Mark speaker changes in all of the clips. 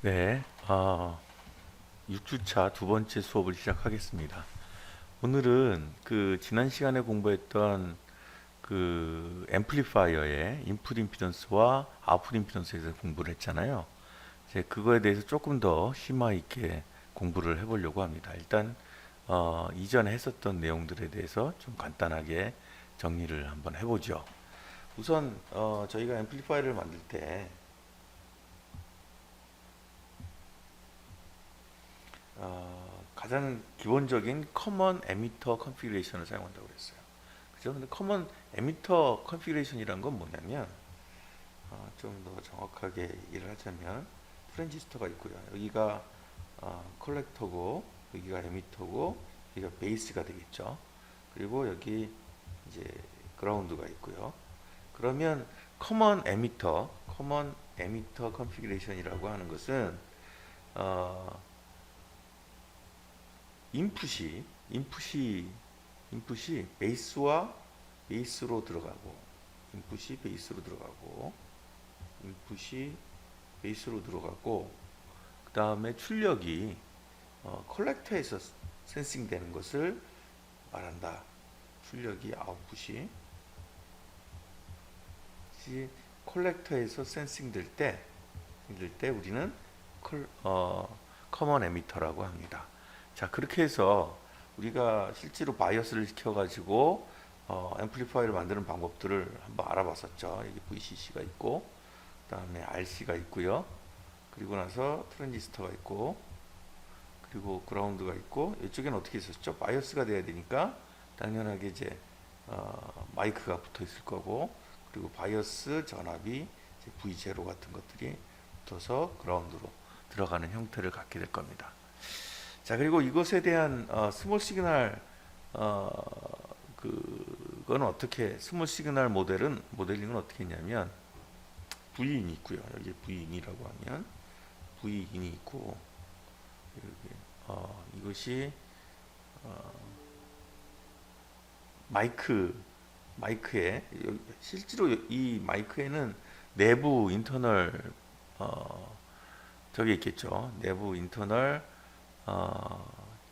Speaker 1: 네, 6주차 두 번째 수업을 시작하겠습니다. 오늘은 그 지난 시간에 공부했던 그 앰플리파이어의 인풋 임피던스와 아웃풋 임피던스에 대해서 공부를 했잖아요. 이제 그거에 대해서 조금 더 심화 있게 공부를 해보려고 합니다. 일단 이전에 했었던 내용들에 대해서 좀 간단하게 정리를 한번 해보죠. 우선 저희가 앰플리파이어를 만들 때 가장 기본적인 커먼 에미터 컨피그레이션을 사용한다고 그랬어요. 그죠? 근데 커먼 에미터 컨피그레이션이란 건 뭐냐면 좀 더 정확하게 얘기를 하자면 트랜지스터가 있고요. 여기가 컬렉터고 여기가 에미터고 여기가 베이스가 되겠죠. 그리고 여기 이제 그라운드가 있고요. 그러면 커먼 에미터 컨피그레이션이라고 하는 것은 어, 인풋이 인풋이 인풋이 베이스로 들어가고 인풋이 베이스로 들어가고 인풋이 베이스로 들어가고 그 다음에 출력이 컬렉터에서 센싱 되는 것을 말한다. 출력이 아웃풋이 컬렉터에서 센싱 될 때 우리는 커먼 에미터라고 합니다. 자, 그렇게 해서 우리가 실제로 바이어스를 시켜가지고 앰플리파이어를 만드는 방법들을 한번 알아봤었죠. 여기 VCC가 있고, 그 다음에 RC가 있고요. 그리고 나서 트랜지스터가 있고, 그리고 그라운드가 있고, 이쪽에는 어떻게 있었죠? 바이어스가 돼야 되니까 당연하게 이제 마이크가 붙어 있을 거고, 그리고 바이어스 전압이 V0 같은 것들이 붙어서 그라운드로 들어가는 형태를 갖게 될 겁니다. 자, 그리고 이것에 대한 스몰 시그널 그건 어떻게 스몰 시그널 모델링은 어떻게 했냐면 V인이 있고요. 여기 V인이라고 하면 V인이 있고 여기, 이것이 마이크에 실제로 이 마이크에는 내부 인터널 저기 있겠죠. 내부 인터널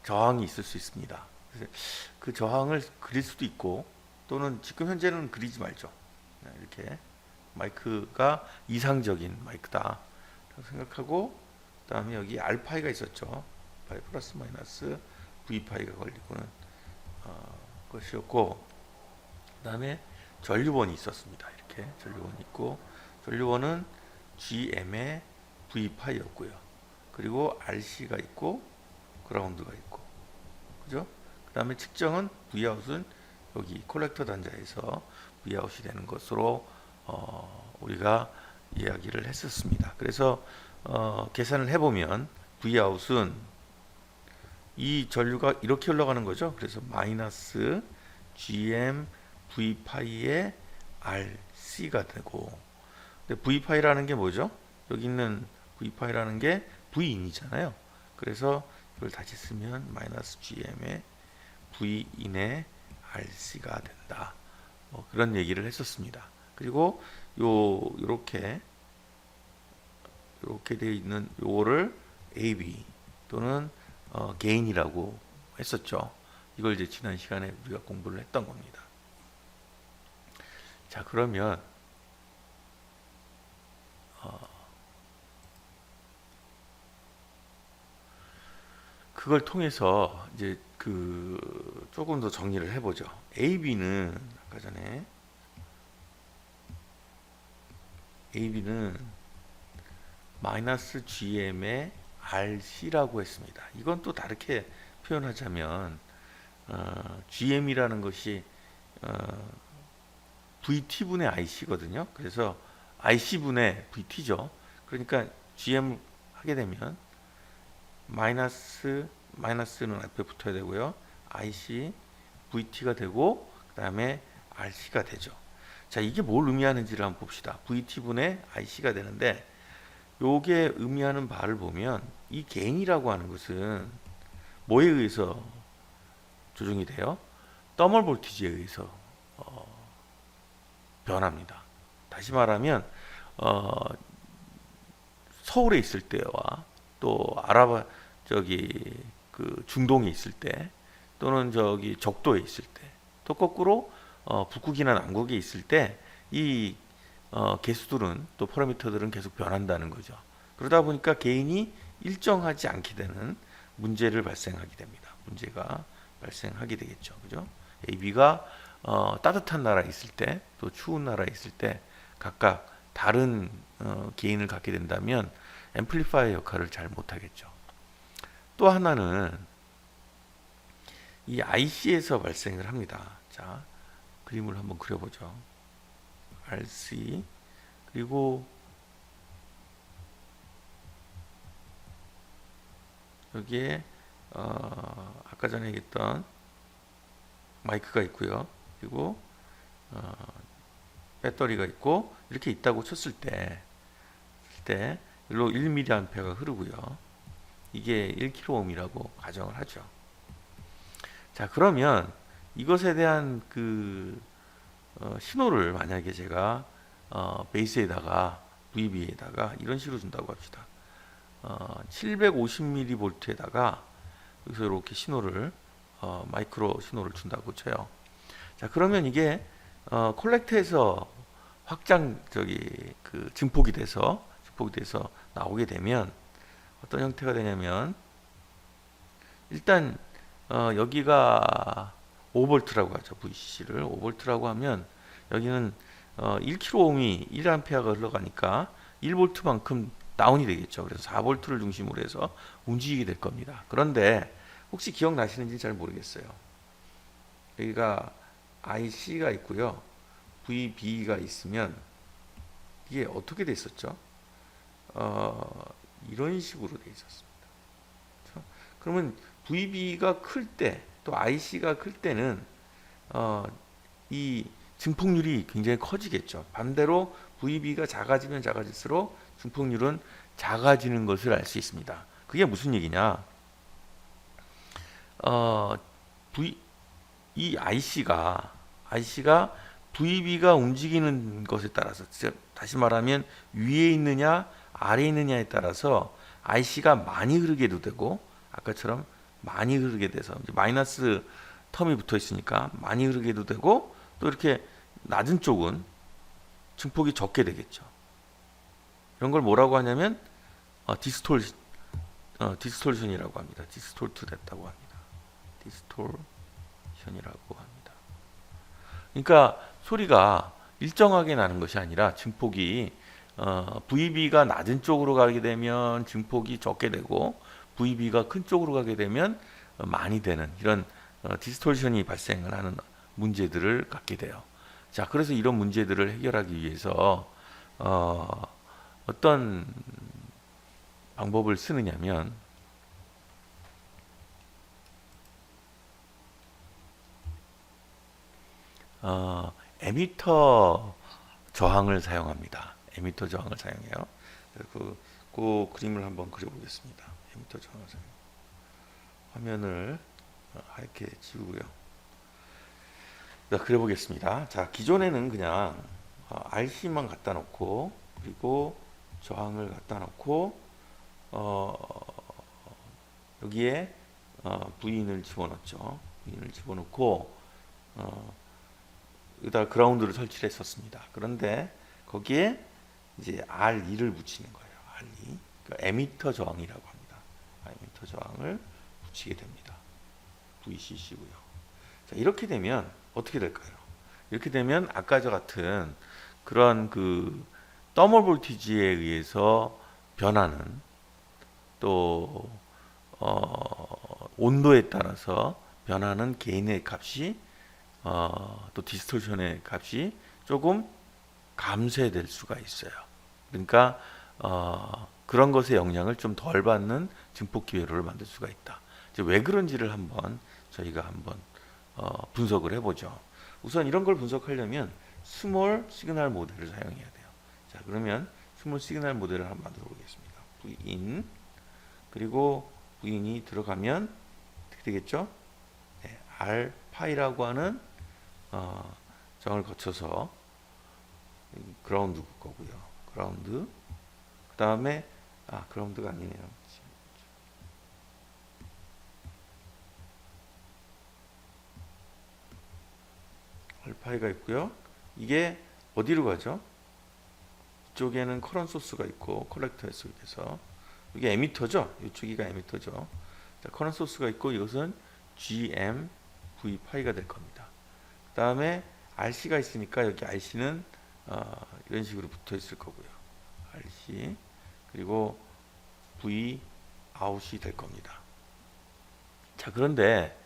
Speaker 1: 저항이 있을 수 있습니다. 그래서 그 저항을 그릴 수도 있고 또는 지금 현재는 그리지 말죠. 이렇게 마이크가 이상적인 마이크다 생각하고 그 다음에 여기 알파이가 있었죠. 파이 플러스 마이너스 V파이가 걸리고는 것이었고 그 다음에 전류원이 있었습니다. 이렇게 전류원이 있고 전류원은 GM의 V파이였고요. 그리고 RC가 있고 그라운드가 있고 그죠? 그 다음에 측정은 Vout은 여기 콜렉터 단자에서 Vout이 되는 것으로 우리가 이야기를 했었습니다. 그래서 계산을 해보면 Vout은 이 전류가 이렇게 흘러가는 거죠. 그래서 마이너스 GM V파이의 RC가 되고 근데 V파이라는 게 뭐죠? 여기 있는 V파이라는 게 V인이잖아요. 그래서 이걸 다시 쓰면 마이너스 GM의 V인의 RC가 된다. 그런 얘기를 했었습니다. 그리고 요렇게 되어 있는 요거를 AB 또는 게인이라고 했었죠. 이걸 이제 지난 시간에 우리가 공부를 했던 겁니다. 자, 그러면 그걸 통해서 이제 그 조금 더 정리를 해보죠. AB는 아까 전에 AB는 마이너스 GM의 RC라고 했습니다. 이건 또 다르게 표현하자면 GM이라는 것이 VT분의 IC거든요. 그래서 IC분의 VT죠. 그러니까 GM 하게 되면 마이너스는 앞에 붙어야 되고요. IC, VT가 되고 그 다음에 RC가 되죠. 자, 이게 뭘 의미하는지를 한번 봅시다. VT분의 IC가 되는데 요게 의미하는 바를 보면 이 게인이라고 하는 것은 뭐에 의해서 조정이 돼요? 더멀 볼티지에 의해서 변합니다. 다시 말하면 서울에 있을 때와 또 아랍 저기 그 중동에 있을 때 또는 저기 적도에 있을 때 또 거꾸로 북극이나 남극에 있을 때 이 개수들은 또 파라미터들은 계속 변한다는 거죠. 그러다 보니까 개인이 일정하지 않게 되는 문제를 발생하게 됩니다. 문제가 발생하게 되겠죠. 그죠? AB가 따뜻한 나라에 있을 때 또 추운 나라에 있을 때 각각 다른 개인을 갖게 된다면 앰플리파이어 역할을 잘 못하겠죠. 또 하나는 이 IC에서 발생을 합니다. 자, 그림을 한번 그려보죠. RC 그리고 여기에 아까 전에 얘기했던 마이크가 있고요. 그리고 배터리가 있고 이렇게 있다고 쳤을 때 일로 1mA가 흐르고요. 이게 1kΩ이라고 가정을 하죠. 자, 그러면 이것에 대한 그 신호를 만약에 제가 베이스에다가 VB에다가 이런 식으로 준다고 합시다. 750mV에다가 여기서 이렇게 신호를 마이크로 신호를 준다고 쳐요. 자, 그러면 이게 콜렉터에서 확장 그 증폭이 돼서 나오게 되면 어떤 형태가 되냐면 일단 여기가 5V라고 하죠. VCC를 5V라고 하면 여기는 1kΩ이 1A가 흘러가니까 1V만큼 다운이 되겠죠. 그래서 4V를 중심으로 해서 움직이게 될 겁니다. 그런데 혹시 기억나시는지 잘 모르겠어요. 여기가 IC가 있고요. VB가 있으면 이게 어떻게 돼 있었죠? 이런 식으로 돼 있었습니다. 그렇죠? 그러면 VB가 클 때, 또 IC가 클 때는 이 증폭률이 굉장히 커지겠죠. 반대로 VB가 작아지면 작아질수록 증폭률은 작아지는 것을 알 수 있습니다. 그게 무슨 얘기냐? 이 IC가 VB가 움직이는 것에 따라서, 다시 말하면 위에 있느냐 아래에 있느냐에 따라서 IC가 많이 흐르게도 되고, 아까처럼 많이 흐르게 돼서 이제 마이너스 텀이 붙어 있으니까 많이 흐르게도 되고, 또 이렇게 낮은 쪽은 증폭이 적게 되겠죠. 이런 걸 뭐라고 하냐면 디스톨션이라고 합니다. 디스톨트 됐다고 합니다. 디스톨션이라고 합니다. 그러니까 소리가 일정하게 나는 것이 아니라 증폭이 VB가 낮은 쪽으로 가게 되면 증폭이 적게 되고, VB가 큰 쪽으로 가게 되면 많이 되는 이런 디스톨션이 발생을 하는 문제들을 갖게 돼요. 자, 그래서 이런 문제들을 해결하기 위해서 어떤 방법을 쓰느냐면 에미터 저항을 사용합니다. 에미터 저항을 사용해요. 그 그림을 한번 그려보겠습니다. 에미터 저항을 사용. 화면을 하얗게 지우고요. 자, 그려보겠습니다. 자, 기존에는 그냥 RC만 갖다 놓고, 그리고 저항을 갖다 놓고, 여기에 V인을 집어넣었죠. V인을 집어넣고 여기다 그라운드를 설치를 했었습니다. 그런데 거기에 이제 R2를 붙이는 거예요. R2. 그러니까 에미터 저항이라고 합니다. 에미터 저항을 붙이게 됩니다. VCC고요. 자, 이렇게 되면 어떻게 될까요? 이렇게 되면 아까와 같은 그런 그 더멀 볼티지에 의해서 변하는, 또 온도에 따라서 변하는 게인의 값이 또 디스토션의 값이 조금 감소될 수가 있어요. 그러니까 그런 것의 영향을 좀 덜 받는 증폭 기회로를 만들 수가 있다. 이제 왜 그런지를 저희가 한번 분석을 해보죠. 우선 이런 걸 분석하려면 스몰 시그널 모델을 사용해야 돼요. 자, 그러면 스몰 시그널 모델을 한번 만들어 보겠습니다. Vin, 그리고 V인이 들어가면 어떻게 되겠죠? 네, R 파이라고 하는 정을 거쳐서 그라운드 거고요. 그라운드. 그 다음에 그라운드가 아니네요. 알파이가 있고요. 이게 어디로 가죠? 이쪽에는 커런트 소스가 있고 컬렉터에 속에서 이게 에미터죠. 이쪽이가 에미터죠. 자, 커런트 소스가 있고 이것은 GM-V 파이가 될 겁니다. 그 다음에 RC가 있으니까 여기 RC는 이런 식으로 붙어 있을 거고요. RC 그리고 V 아웃이 될 겁니다. 자, 그런데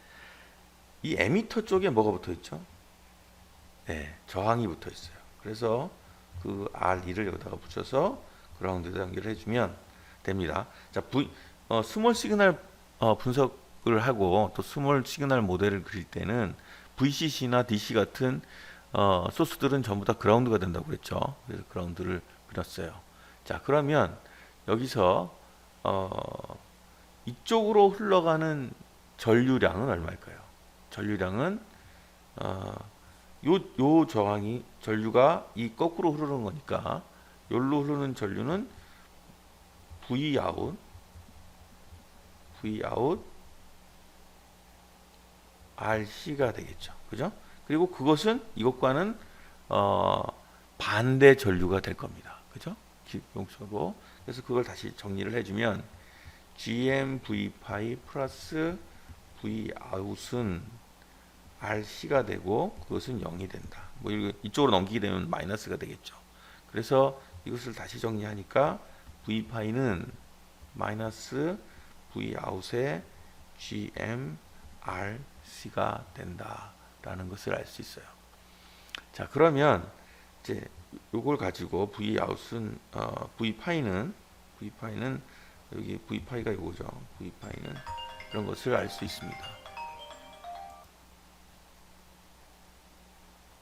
Speaker 1: 이 에미터 쪽에 뭐가 붙어 있죠? 네, 저항이 붙어 있어요. 그래서 그 R2를 여기다가 붙여서 그라운드에 연결해 주면 됩니다. 자, 스몰 시그널 분석을 하고 또 스몰 시그널 모델을 그릴 때는 VCC나 DC 같은 소스들은 전부 다 그라운드가 된다고 그랬죠. 그래서 그라운드를 그렸어요. 자, 그러면 여기서 이쪽으로 흘러가는 전류량은 얼마일까요? 전류량은 요 저항이 전류가 이 거꾸로 흐르는 거니까 여기로 흐르는 전류는 V out RC가 되겠죠. 그죠? 그리고 그것은 이것과는 반대 전류가 될 겁니다. 그죠? 용서고. 그래서 그걸 다시 정리를 해주면 GM-V 파이 플러스 V out은 RC가 되고 그것은 0이 된다. 뭐 이쪽으로 넘기게 되면 마이너스가 되겠죠. 그래서 이것을 다시 정리하니까 V 파이는 마이너스 V 아웃의 GM RC가 된다라는 것을 알 수 있어요. 자, 그러면 이제 요걸 가지고 V 아웃은 V 파이는 여기 V 파이가 이거죠. V 파이는 이런 것을 알 수 있습니다.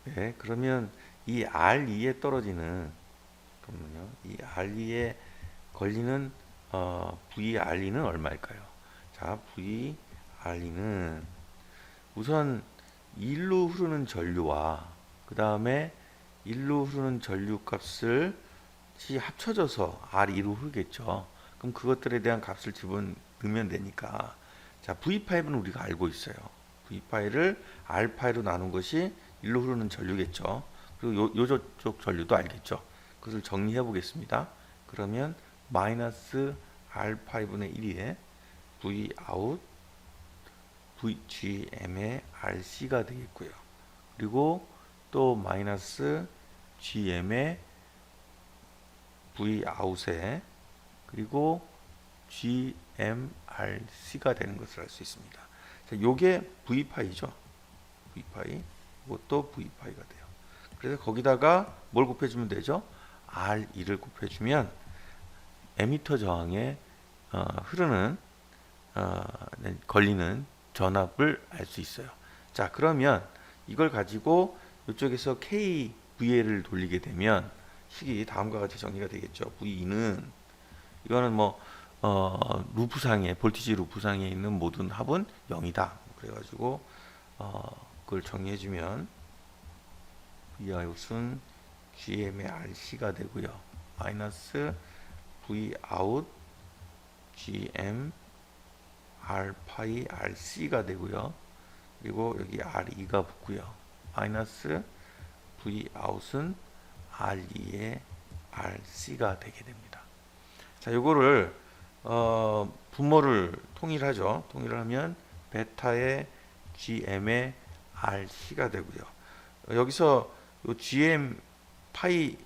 Speaker 1: 네, 그러면 이 R2에 떨어지는 잠깐만요. 이 R2에 걸리는 VRE는 얼마일까요? 자, VRE는 우선 일로 흐르는 전류와 그 다음에 일로 흐르는 전류 값을 합쳐져서 R2로 흐르겠죠. 그럼 그것들에 대한 값을 집어넣으면 되니까 자, V5는 우리가 알고 있어요. V5를 R파이로 나눈 것이 일로 흐르는 전류겠죠. 그리고 요쪽 전류도 알겠죠. 그것을 정리해 보겠습니다. 그러면 마이너스 R5분의 1에 V out VGM의 RC가 되겠고요. 그리고 또 마이너스 GM의 V out에 그리고 GMRC가 되는 것을 알 수 있습니다. 자, 요게 V파이죠. V파이. 이것도 V파이가 돼요. 그래서 거기다가 뭘 곱해주면 되죠? R2를 곱해주면 에미터 저항에 흐르는 걸리는 전압을 알 수 있어요. 자, 그러면 이걸 가지고 이쪽에서 KVL을 돌리게 되면 식이 다음과 같이 정리가 되겠죠. V는 이거는 뭐 루프상에 볼티지 루프상에 있는 모든 합은 0이다. 그래가지고 그걸 정리해주면 V 아웃은 GM의 RC가 되고요. 마이너스 V out GM R 파이 RC가 되고요. 그리고 여기 R2가 붙고요. 마이너스 V out은 R2의 RC가 되게 됩니다. 자, 요거를 분모를 통일하죠. 통일을 하면 베타의 GM의 RC가 되고요. 여기서 요 GM 파이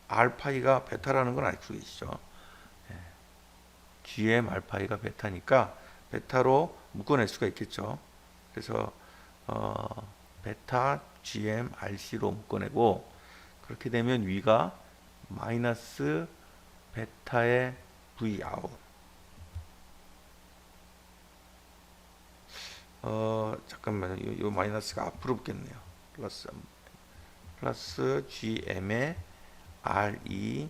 Speaker 1: R 파이가 베타라는 건 알고 계시죠? GM R 파이가 베타니까 베타로 묶어낼 수가 있겠죠. 그래서 베타 GM RC로 묶어내고 그렇게 되면 위가 마이너스 베타의 V 아웃 잠깐만요. 요 마이너스가 앞으로 붙겠네요. 플러스 GM의 RE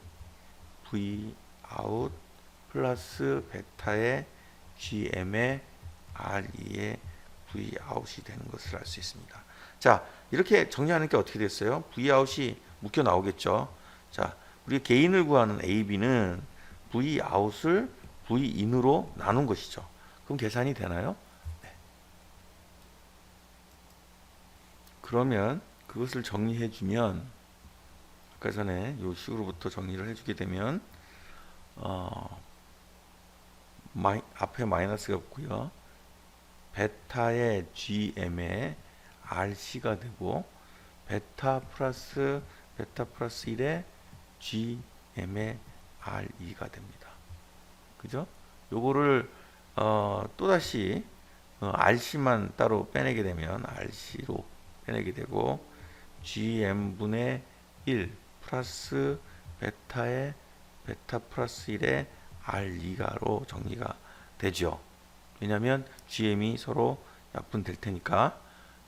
Speaker 1: V out 플러스 베타의 GM의 RE의 V out이 되는 것을 알 수 있습니다. 자, 이렇게 정리하는 게 어떻게 됐어요? V out이 묶여 나오겠죠. 자, 우리 게인을 구하는 AB는 V out을 V in으로 나눈 것이죠. 그럼 계산이 되나요? 네. 그러면 그것을 정리해 주면 아까 전에 이 식으로부터 정리를 해주게 되면 앞에 마이너스가 없고요. 베타의 GM에 RC가 되고 베타 플러스 1의 GM의 RE가 됩니다. 그죠? 요거를 또다시 RC만 따로 빼내게 되면 RC로 빼내게 되고 GM분의 1 플러스 베타의 베타 플러스 1의 R2가로 정리가 되죠. 왜냐하면 GM이 서로 약분될 테니까.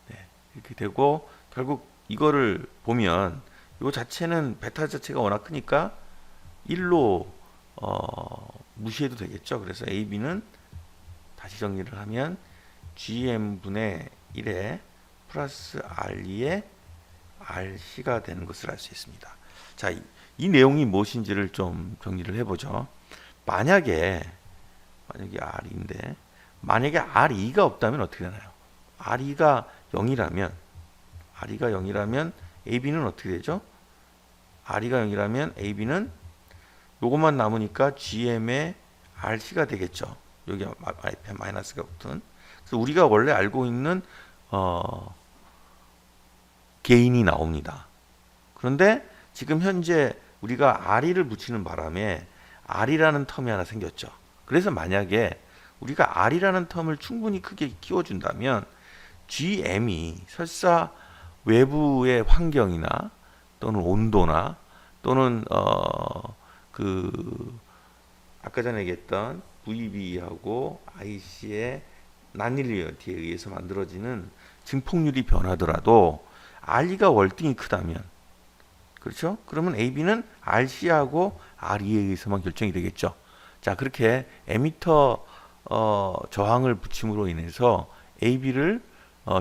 Speaker 1: 네, 이렇게 되고 결국 이거를 보면 이 자체는 베타 자체가 워낙 크니까 1로 무시해도 되겠죠. 그래서 AB는 다시 정리를 하면 GM분의 1에 플러스 R2의 RC가 되는 것을 알 수 있습니다. 자, 이 내용이 무엇인지를 좀 정리를 해보죠. 만약에 R인데 만약에 R2가 없다면 어떻게 되나요? R2가 0이라면 AB는 어떻게 되죠? R2가 0이라면 AB는 요것만 남으니까 GM의 RC가 되겠죠. 여기 앞에 마이너스가 붙은. 그래서 우리가 원래 알고 있는 개인이 나옵니다. 그런데 지금 현재 우리가 R을 붙이는 바람에 R이라는 텀이 하나 생겼죠. 그래서 만약에 우리가 R이라는 텀을 충분히 크게 키워준다면 GM이 설사 외부의 환경이나 또는 온도나 또는 아까 전에 얘기했던 VB하고 IC의 난릴리어티에 의해서 만들어지는 증폭률이 변하더라도 R가 월등히 크다면 그렇죠? 그러면 AB는 RC하고 RE에 의해서만 결정이 되겠죠. 자, 그렇게 에미터 저항을 붙임으로 인해서 AB를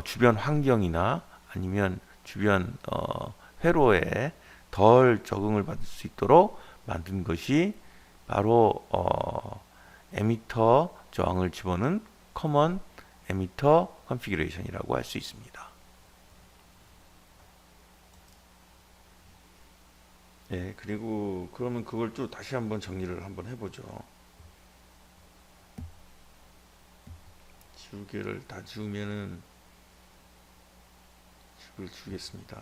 Speaker 1: 주변 환경이나 아니면 주변 회로에 덜 적응을 받을 수 있도록 만든 것이 바로 에미터 저항을 집어넣은 커먼 에미터 컨피규레이션이라고 할 수 있습니다. 예, 그리고 그러면 그걸 또 다시 한번 정리를 한번 해보죠. 지우개를 다 지우면은 식을 지우겠습니다.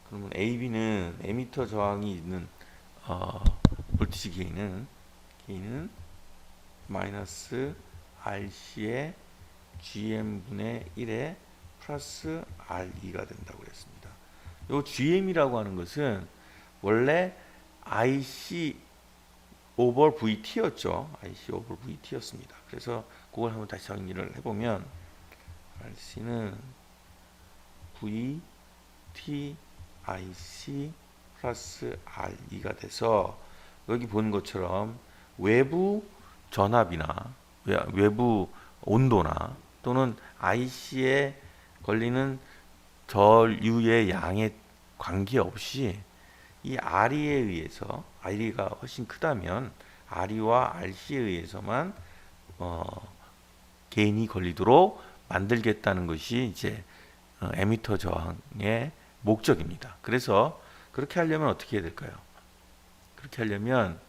Speaker 1: 그러면 AB는 에미터 저항이 있는 볼티지 게인은 마이너스 RC의 GM분의 1의 플러스 RE가 된다고 그랬습니다. 이 GM이라고 하는 것은 원래 IC 오버 VT였죠. IC 오버 VT였습니다. 그래서 그걸 한번 다시 정리를 해보면 RC는 VT IC 플러스 RE가 돼서 여기 보는 것처럼 외부 전압이나 외부 온도나 또는 IC에 걸리는 전류의 양에 관계없이 이 RE에 의해서 RE가 훨씬 크다면 RE와 RC에 의해서만 개인이 걸리도록 만들겠다는 것이 이제 에미터 저항의 목적입니다. 그래서 그렇게 하려면 어떻게 해야 될까요? 그렇게 하려면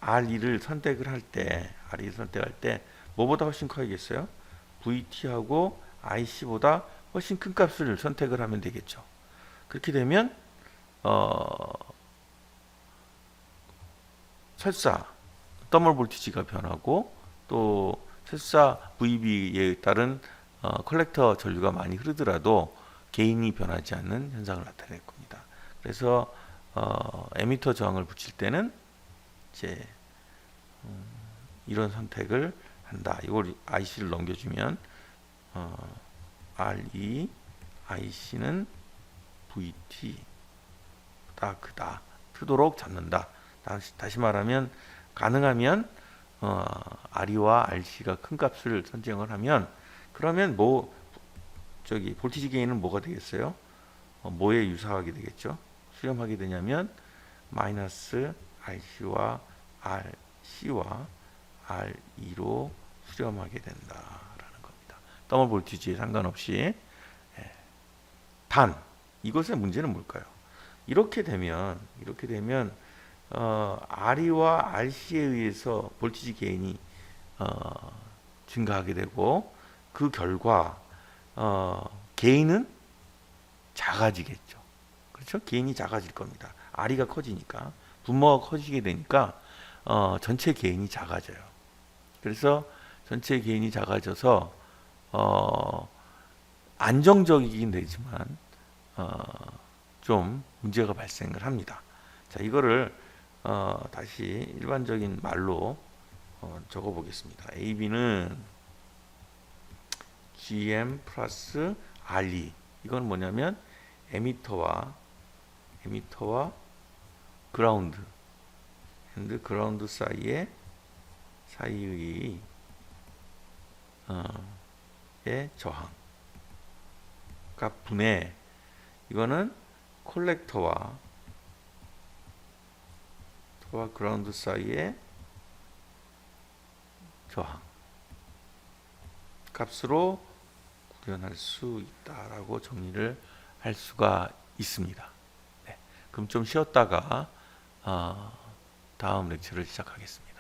Speaker 1: RE를 선택을 할 때 뭐보다 훨씬 커야겠어요? VT하고 IC보다 훨씬 큰 값을 선택을 하면 되겠죠. 그렇게 되면 설사 더멀 볼티지가 변하고 또 설사 VB에 따른 컬렉터 전류가 많이 흐르더라도 게인이 변하지 않는 현상을 나타낼 겁니다. 그래서 에미터 저항을 붙일 때는 이제 이런 선택을 한다. 이걸 IC를 넘겨주면 RE, IC는 VT보다 크도록 잡는다. 다시 말하면 가능하면 RE와 RC가 큰 값을 선정을 하면 그러면 볼티지 게인은 뭐가 되겠어요? 뭐에 유사하게 되겠죠? 수렴하게 되냐면 마이너스 RC와 RC와 R2로 수렴하게 된다라는 겁니다. 더블 볼티지에 상관없이. 단 이것의 문제는 뭘까요? 이렇게 되면 R이와 RC에 의해서 볼티지 게인이 증가하게 되고 그 결과 게인은 작아지겠죠. 그렇죠? 게인이 작아질 겁니다. R이가 커지니까 분모가 커지게 되니까 전체 게인이 작아져요. 그래서 전체 게인이 작아져서 안정적이긴 되지만 좀 문제가 발생을 합니다. 자, 이거를 다시 일반적인 말로 적어 보겠습니다. AB는 GM 플러스 RE. 이건 뭐냐면 에미터와 그라운드 사이의 저항 값 분의 이거는 콜렉터와 그라운드 사이의 저항 값으로 구현할 수 있다라고 정리를 할 수가 있습니다. 네, 그럼 좀 쉬었다가 다음 렉처를 시작하겠습니다.